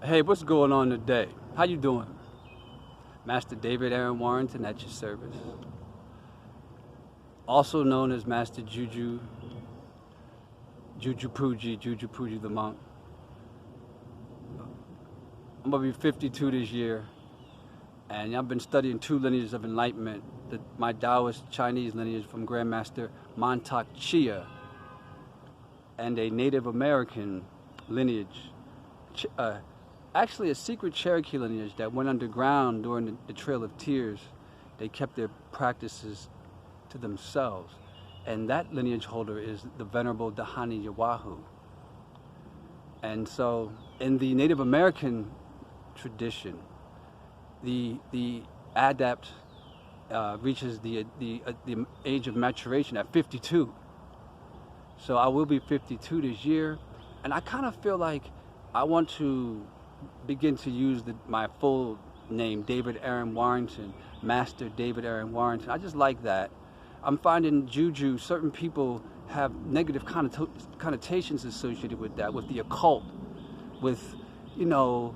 Hey, what's going on today? How you doing? Master David Aaron Warrington at your service. Also known as Master Juju Puji the monk. I'm gonna be 52 this year, and I've been studying two lineages of enlightenment. My Taoist Chinese lineage from Grandmaster Montauk Chia, and a Native American lineage. Actually a secret Cherokee lineage that went underground during the Trail of Tears. They kept their practices to themselves. And that lineage holder is the Venerable Dahani Yawahu. And so in the Native American tradition, the adept reaches the age of maturation at 52. So I will be 52 this year, and I kind of feel like I want to begin to use my full name, David Aaron Warrington, Master David Aaron Warrington. I just like that. I'm finding juju, certain people have negative connotations associated with that, with the occult, with, you know,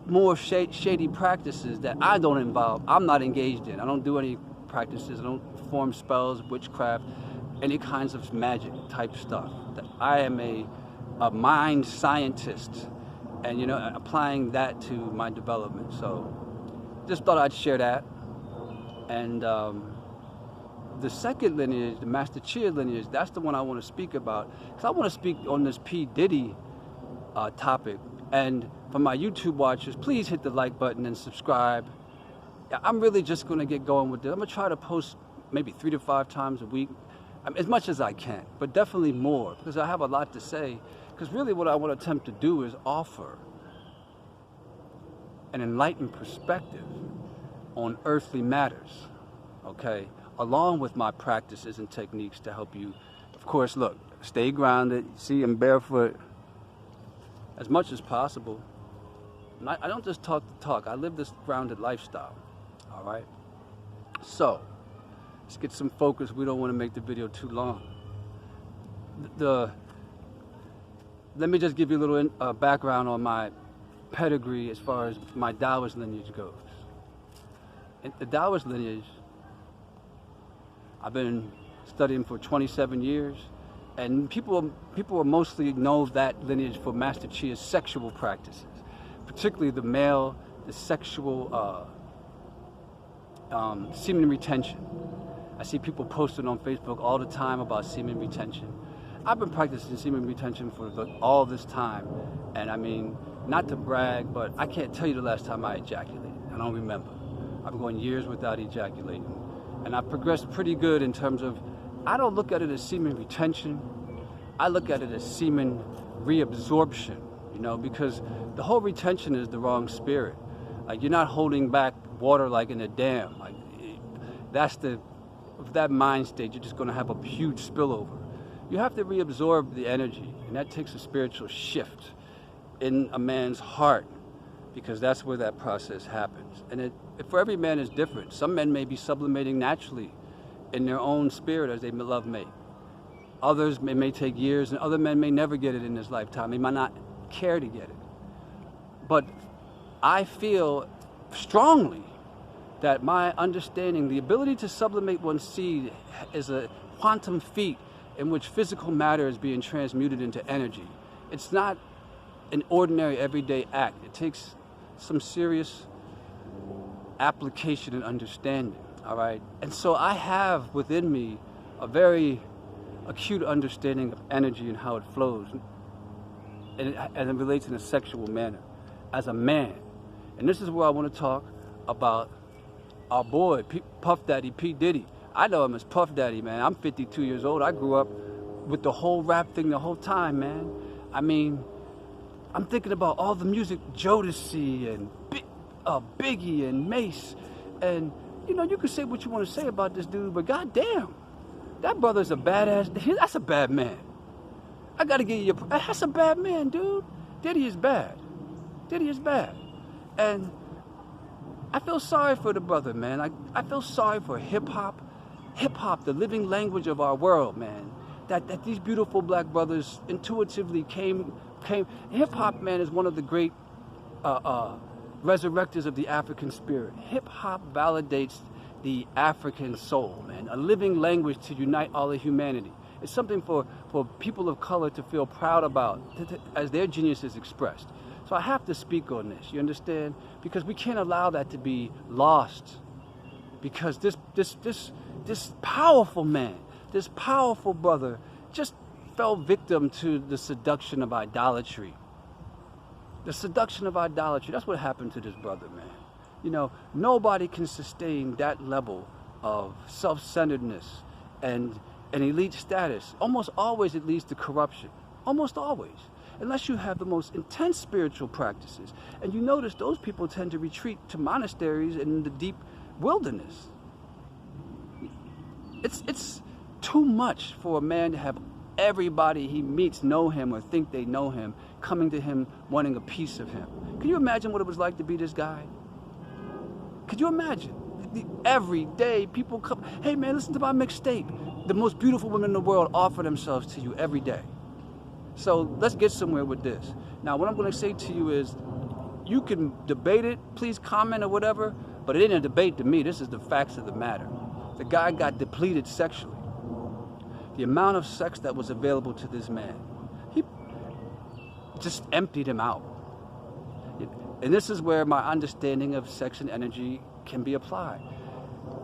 more shady practices that I don't involve. I'm not engaged in. I don't do any practices. I don't perform spells, witchcraft, any kinds of magic type stuff. That I am a mind scientist, and, you know, applying that to my development. So just thought I'd share that. And the second lineage, the Master Chia lineage, that's the one I want to speak about, because I want to speak on this P Diddy topic. And for my YouTube watchers, please hit the like button and subscribe. I'm really just going to get going with this. I'm going to try to post maybe 3 to 5 times a week, as much as I can, but definitely more, because I have a lot to say. Because really what I want to attempt to do is offer an enlightened perspective on earthly matters, okay, along with my practices and techniques to help you. Of course, look, stay grounded. See, I'm barefoot as much as possible. I don't just talk the talk. I live this grounded lifestyle, all right? So let's get some focus. We don't want to make the video too long. Let me just give you a little background on my pedigree as far as my Taoist lineage goes. In the Taoist lineage, I've been studying for 27 years, and people mostly know that lineage for Master Chia's sexual practices, particularly the sexual semen retention. I see people posting on Facebook all the time about semen retention. I've been practicing semen retention for all this time, and I mean, not to brag, but I can't tell you the last time I ejaculated. I don't remember. I've been going years without ejaculating, and I've progressed pretty good in terms of, I don't look at it as semen retention. I look at it as semen reabsorption, you know, because the whole retention is the wrong spirit. Like, you're not holding back water like in a dam. Like, with that mind state, you're just going to have a huge spillover. You have to reabsorb the energy, and that takes a spiritual shift in a man's heart, because that's where that process happens. And for every man is different. Some men may be sublimating naturally in their own spirit as they love mate. Others may take years, and other men may never get it in this lifetime. They might not care to get it. But I feel strongly that my understanding, the ability to sublimate one's seed, is a quantum feat in which physical matter is being transmuted into energy. It's not an ordinary everyday act. It takes some serious application and understanding, all right? And so I have within me a very acute understanding of energy and how it flows, and it relates in a sexual manner as a man. And this is where I want to talk about our boy, Puff Daddy, P Diddy. I know him as Puff Daddy, man. I'm 52 years old. I grew up with the whole rap thing the whole time, man. I mean, I'm thinking about all the music, Jodeci and Biggie and Mace. And, you know, you can say what you want to say about this dude, but goddamn, that brother's a badass. That's a bad man. I got to give you that's a bad man, dude. Diddy is bad. Diddy is bad. And I feel sorry for the brother, man. I feel sorry for hip-hop, the living language of our world, man. that these beautiful black brothers intuitively came. Hip-hop, man, is one of the great resurrectors of the African spirit. Hip-hop validates the African soul, man, a living language to unite all of humanity. It's something for people of color to feel proud about, as their genius is expressed. So I have to speak on this, you understand? Because we can't allow that to be lost. Because this powerful man, this powerful brother, just fell victim to the seduction of idolatry. The seduction of idolatry, that's what happened to this brother, man. You know, nobody can sustain that level of self-centeredness and an elite status. Almost always it leads to corruption. Almost always. Unless you have the most intense spiritual practices. And you notice those people tend to retreat to monasteries in the deep wilderness. It's too much for a man to have everybody he meets know him or think they know him, coming to him wanting a piece of him. Can you imagine what it was like to be this guy? Could you imagine? Every day people come, hey man, listen to my mixtape. The most beautiful women in the world offer themselves to you every day. So let's get somewhere with this. Now what I'm going to say to you is, you can debate it, please comment or whatever, but it ain't a debate to me. This is the facts of the matter. The guy got depleted sexually. The amount of sex that was available to this man, he just emptied him out. And this is where my understanding of sex and energy can be applied.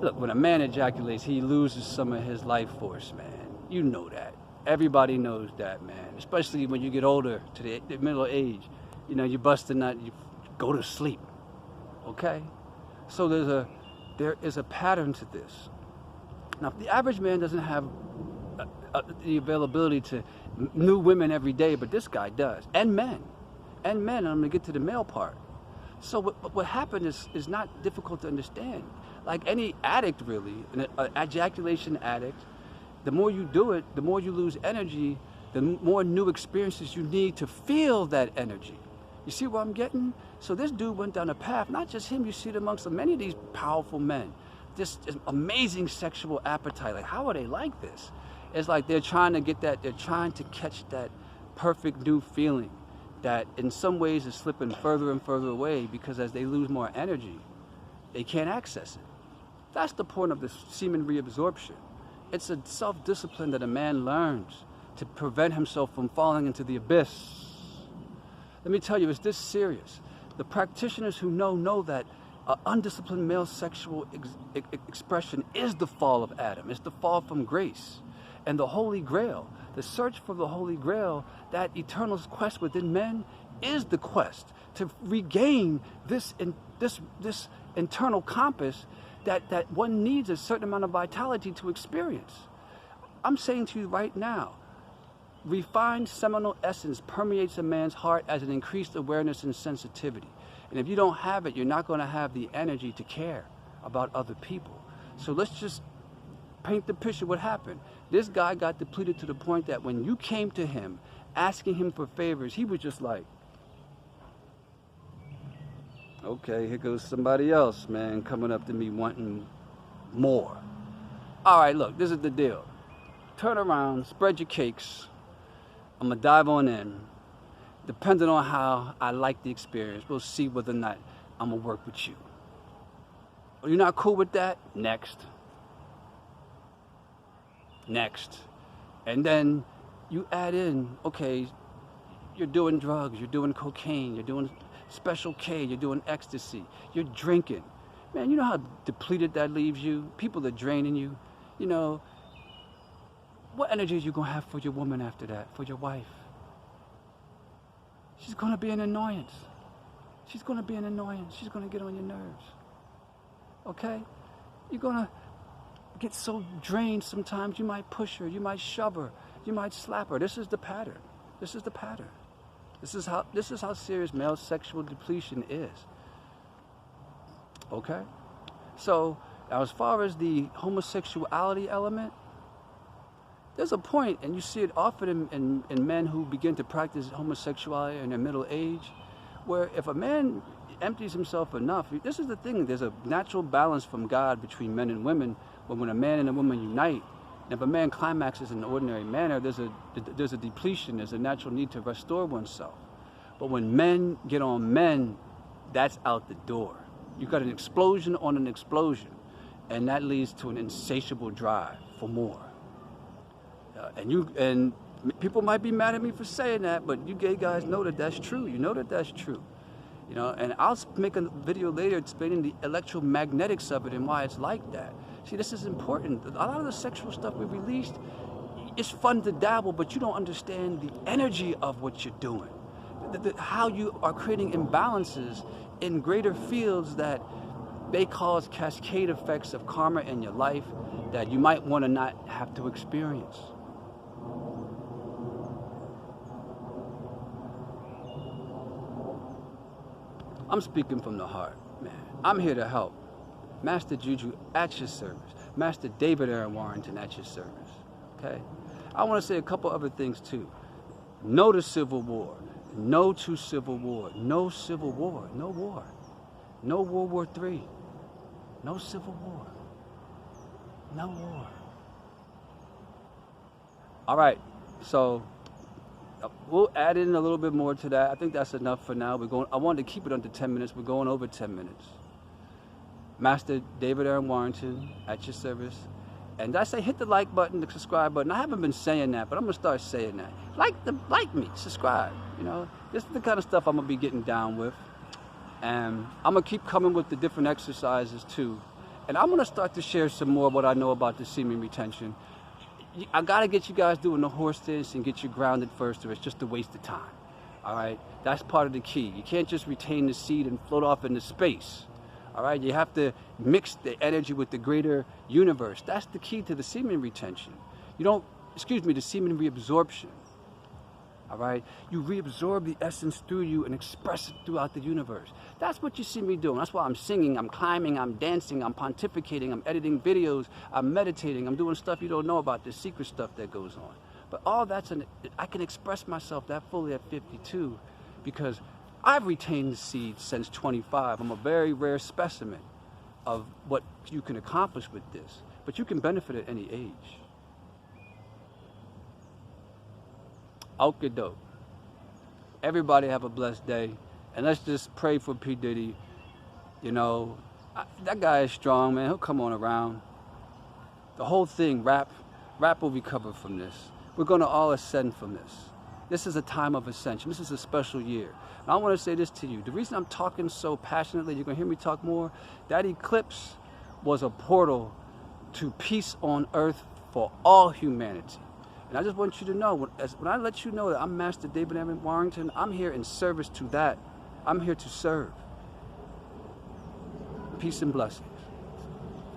Look, when a man ejaculates, he loses some of his life force, man. You know that. Everybody knows that, man. Especially when you get older, to the middle age. You know, you bust a nut, you go to sleep. Okay? So there is a pattern to this. Now, if the average man doesn't have the availability to new women every day, but this guy does, and men, and I'm going to get to the male part. So what happened is not difficult to understand. Like any addict, really, an ejaculation addict, the more you do it, the more you lose energy, the more new experiences you need to feel that energy. You see where I'm getting? So this dude went down a path, not just him, you see it amongst many of these powerful men. This amazing sexual appetite. Like, how are they like this? It's like they're trying to get that, they're trying to catch that perfect new feeling that in some ways is slipping further and further away, because as they lose more energy, they can't access it. That's the point of this semen reabsorption. It's a self-discipline that a man learns to prevent himself from falling into the abyss. Let me tell you, it's this serious. The practitioners who know that undisciplined male sexual expression is the fall of Adam. It's the fall from grace. And the Holy Grail, the search for the Holy Grail, that eternal quest within men, is the quest to regain this internal compass that one needs a certain amount of vitality to experience. I'm saying to you right now, refined seminal essence permeates a man's heart as an increased awareness and sensitivity. And if you don't have it, you're not going to have the energy to care about other people. So let's just paint the picture what happened. This guy got depleted to the point that when you came to him asking him for favors, he was just like, okay, here goes somebody else, man, coming up to me wanting more. All right, look, this is the deal. Turn around, spread your cakes. I'm going to dive on in. Depending on how I like the experience, we'll see whether or not I'm going to work with you. Are you not cool with that? Next. Next. And then you add in, okay, you're doing drugs, you're doing cocaine, you're doing special K, you're doing ecstasy, you're drinking. Man, you know how depleted that leaves you? People are draining you. You know, what energy are you going to have for your woman after that, for your wife? She's going to be an annoyance. She's going to be an annoyance. She's going to get on your nerves. Okay? You're going to get so drained sometimes you might push her, you might shove her, you might slap her. This is the pattern. This is the pattern. This is how serious male sexual depletion is. Okay? So, now as far as the homosexuality element, there's a point, and you see it often in men who begin to practice homosexuality in their middle age, where if a man empties himself enough, this is the thing, there's a natural balance from God between men and women, but when a man and a woman unite, If a man climaxes in an ordinary manner, there's a depletion, there's a natural need to restore oneself. But when men get on men, that's out the door. You've got an explosion on an explosion, and that leads to an insatiable drive for more. And people might be mad at me for saying that, but you gay guys know that that's true. You know that that's true. You know, and I'll make a video later explaining the electromagnetics of it and why it's like that. See, this is important. A lot of the sexual stuff we released, it's fun to dabble, but you don't understand the energy of what you're doing. How you are creating imbalances in greater fields that they cause cascade effects of karma in your life that you might want to not have to experience. I'm speaking from the heart, man. I'm here to help. Master Juju at your service. Master David Aaron Warrington at your service. Okay? I want to say a couple other things too. No to civil war. No to civil war. No civil war. No war. No World War III. No civil war. No war. All right. So we'll add in a little bit more to that. I think that's enough for now. I wanted to keep it under 10 minutes. We're going over 10 minutes. Master David Aaron Warrington at your service. And I say hit the like button, the subscribe button. I haven't been saying that, but I'm gonna start saying that. Like me, subscribe. You know, this is the kind of stuff I'm gonna be getting down with. And I'm gonna keep coming with the different exercises too. And I'm gonna start to share some more of what I know about the semen retention. I gotta get you guys doing the horse dance and get you grounded first, or it's just a waste of time. All right, that's part of the key. You can't just retain the seed and float off into space. All right, you have to mix the energy with the greater universe. That's the key to the semen retention. The semen reabsorption. All right, you reabsorb the essence through you and express it throughout the universe. That's what you see me doing. That's why I'm singing, I'm climbing, I'm dancing, I'm pontificating, I'm editing videos, I'm meditating, I'm doing stuff you don't know about, the secret stuff that goes on. But all I can express myself that fully at 52 because I've retained the seed since 25. I'm a very rare specimen of what you can accomplish with this, but you can benefit at any age. Okie doke. Everybody have a blessed day, and let's just pray for P Diddy. You know, that guy is strong, man. He'll come on around. The whole thing, rap will recover from this. We're gonna all ascend from this. This is a time of ascension. This is a special year. And I want to say this to you. The reason I'm talking so passionately, you're going to hear me talk more, that eclipse was a portal to peace on earth for all humanity. And I just want you to know, when I let you know that I'm Master David Aaron Warrington, I'm here in service to that. I'm here to serve. Peace and blessings.